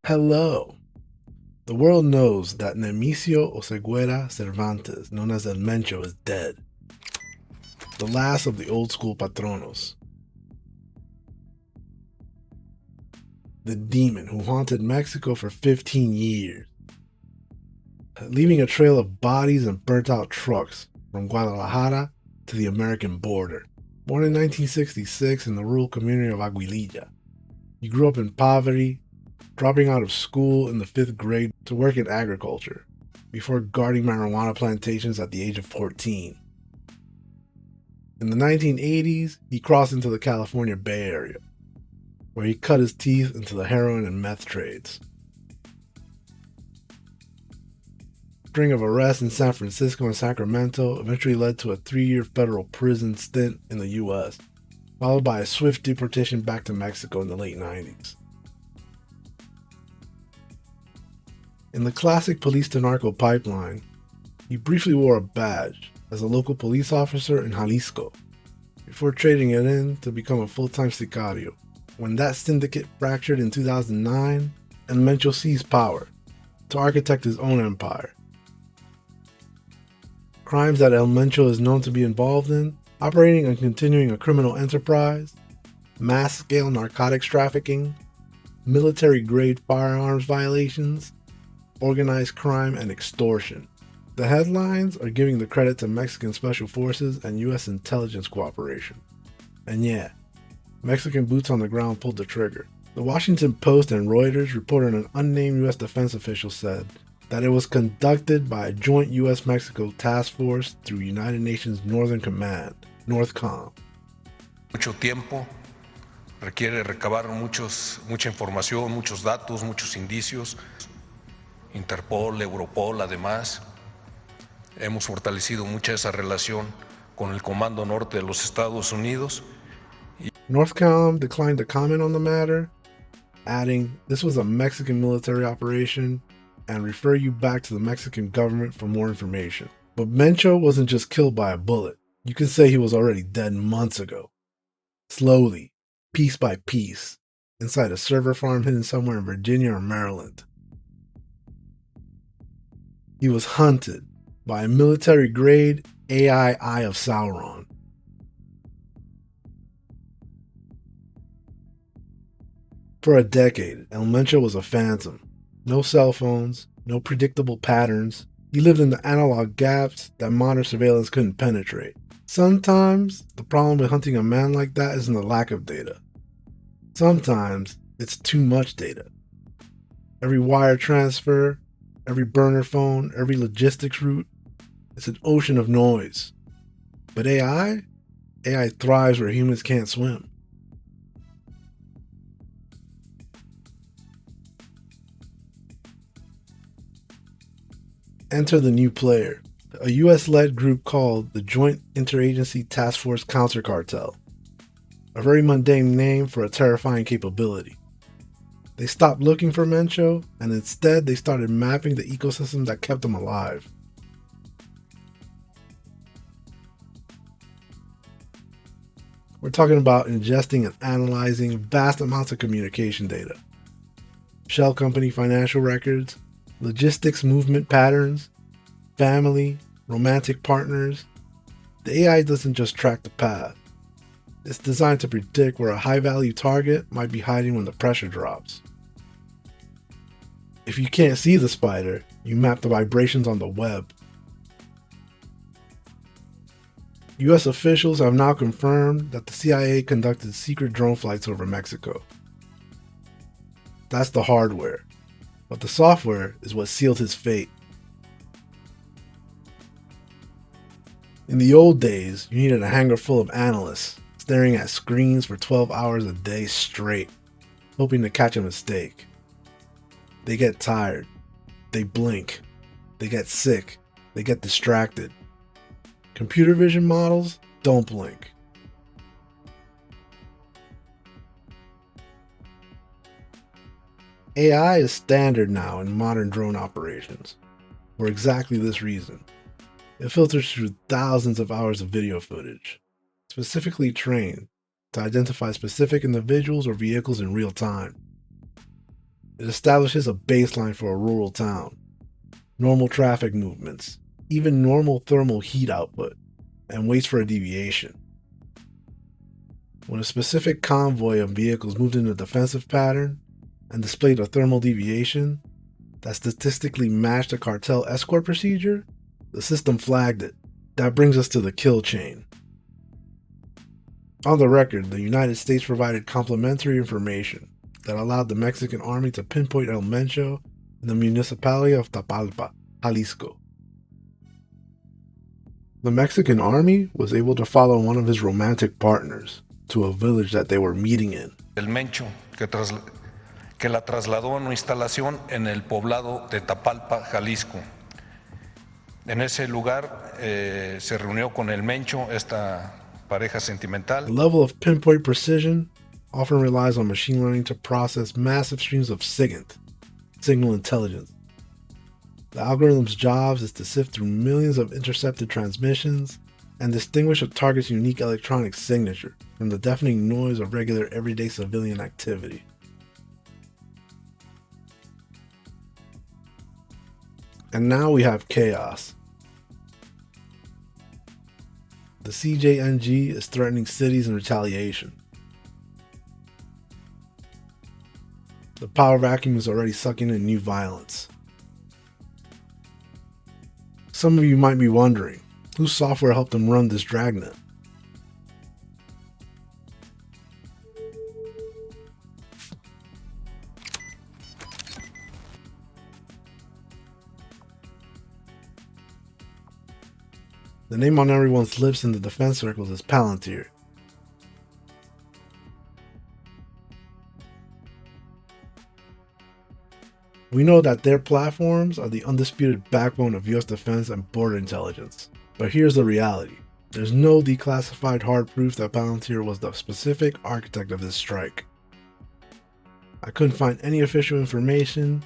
Hello. The world knows that Nemesio Oseguera Cervantes, known as El Mencho, is dead. The last of the old school patronos. The demon who haunted Mexico for 15 years, leaving a trail of bodies and burnt out trucks from Guadalajara to the American border. Born in 1966 in the rural community of Aguililla, he grew up in poverty, dropping out of school in the 5th grade to work in agriculture, before guarding marijuana plantations at the age of 14. In the 1980s, he crossed into the California Bay Area, where he cut his teeth into the heroin and meth trades. A string of arrests in San Francisco and Sacramento eventually led to a 3-year federal prison stint in the US, followed by a swift deportation back to Mexico in the late 90s. In the classic police-to-narco pipeline, he briefly wore a badge as a local police officer in Jalisco, before trading it in to become a full-time sicario. When that syndicate fractured in 2009, El Mencho seized power to architect his own empire. Crimes that El Mencho is known to be involved in: operating and continuing a criminal enterprise, mass-scale narcotics trafficking, military-grade firearms violations, organized crime, and extortion. The headlines are giving the credit to Mexican special forces and US intelligence cooperation. And yeah, Mexican boots on the ground pulled the trigger. The Washington Post and Reuters reported an unnamed US defense official said that it was conducted by a joint US-Mexico task force through United Nations Northern Command, NORTHCOM. Mucho tiempo, requiere recabar mucha información, muchos datos, muchos indicios. Interpol, Europol, además. Hemos fortalecido mucha esa relación con el Comando Norte de los Estados Unidos. NORTHCOM declined to comment on the matter, adding, "This was a Mexican military operation, and refer you back to the Mexican government for more information." But Mencho wasn't just killed by a bullet. You could say he was already dead months ago. Slowly, piece by piece, inside a server farm hidden somewhere in Virginia or Maryland. He was hunted by a military-grade AI Eye of Sauron. For a decade, El Mencho was a phantom. No cell phones, no predictable patterns. He lived in the analog gaps that modern surveillance couldn't penetrate. Sometimes, the problem with hunting a man like that isn't the lack of data. Sometimes, it's too much data. Every wire transfer, every burner phone, every logistics route, it's an ocean of noise. But AI thrives where humans can't swim. Enter the new player, a US-led group called the Joint Interagency Task Force Counter Cartel, a very mundane name for a terrifying capability. They stopped looking for Mencho, and instead they started mapping the ecosystem that kept him alive. We're talking about ingesting and analyzing vast amounts of communication data, shell company financial records, logistics movement patterns, family, romantic partners. The AI doesn't just track the path. It's designed to predict where a high-value target might be hiding when the pressure drops. If you can't see the spider, you map the vibrations on the web. US officials have now confirmed that the CIA conducted secret drone flights over Mexico. That's the hardware, but the software is what sealed his fate. In the old days, you needed a hangar full of analysts staring at screens for 12 hours a day straight, hoping to catch a mistake. They get tired, they blink, they get sick, they get distracted. Computer vision models don't blink. AI is standard now in modern drone operations, for exactly this reason. It filters through thousands of hours of video footage, specifically trained to identify specific individuals or vehicles in real time. It establishes a baseline for a rural town, normal traffic movements, even normal thermal heat output, and waits for a deviation. When a specific convoy of vehicles moved in a defensive pattern and displayed a thermal deviation that statistically matched a cartel escort procedure, the system flagged it. That brings us to the kill chain. On the record, the United States provided complementary information that allowed the Mexican army to pinpoint El Mencho in the municipality of Tapalpa, Jalisco. The Mexican army was able to follow one of his romantic partners to a village that they were meeting in. El Mencho, que la trasladó a una instalación en el poblado de Tapalpa, Jalisco. En ese lugar se reunió con el Mencho, esta pareja sentimental. The level of pinpoint precision often relies on machine learning to process massive streams of SIGINT, signal intelligence. The algorithm's job is to sift through millions of intercepted transmissions and distinguish a target's unique electronic signature from the deafening noise of regular everyday civilian activity. And now we have chaos. The CJNG is threatening cities in retaliation. The power vacuum is already sucking in new violence. Some of you might be wondering, whose software helped them run this dragnet? The name on everyone's lips in the defense circles is Palantir. We know that their platforms are the undisputed backbone of US defense and border intelligence. But here's the reality. There's no declassified hard proof that Palantir was the specific architect of this strike. I couldn't find any official information,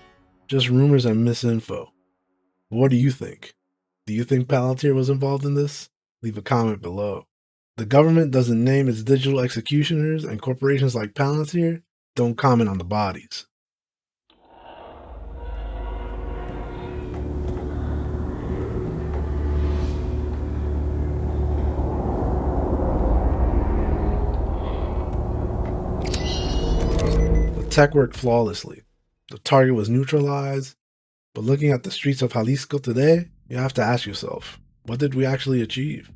just rumors and misinfo. What do you think? Do you think Palantir was involved in this? Leave a comment below. The government doesn't name its digital executioners, and corporations like Palantir don't comment on the bodies. The tech worked flawlessly. The target was neutralized, but looking at the streets of Jalisco today, you have to ask yourself, what did we actually achieve?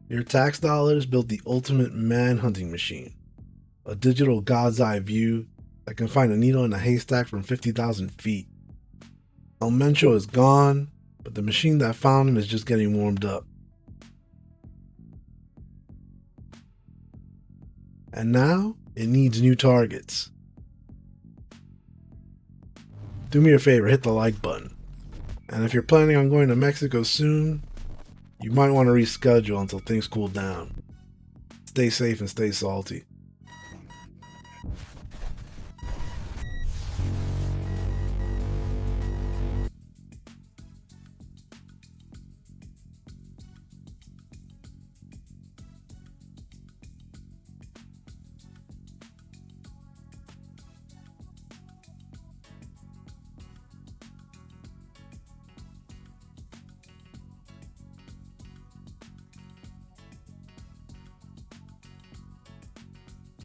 Your tax dollars built the ultimate man-hunting machine, a digital God's eye view that can find a needle in a haystack from 50,000 feet. El Mencho is gone, but the machine that found him is just getting warmed up. And now, it needs new targets. Do me a favor, hit the like button. And if you're planning on going to Mexico soon, you might want to reschedule until things cool down. Stay safe and stay salty.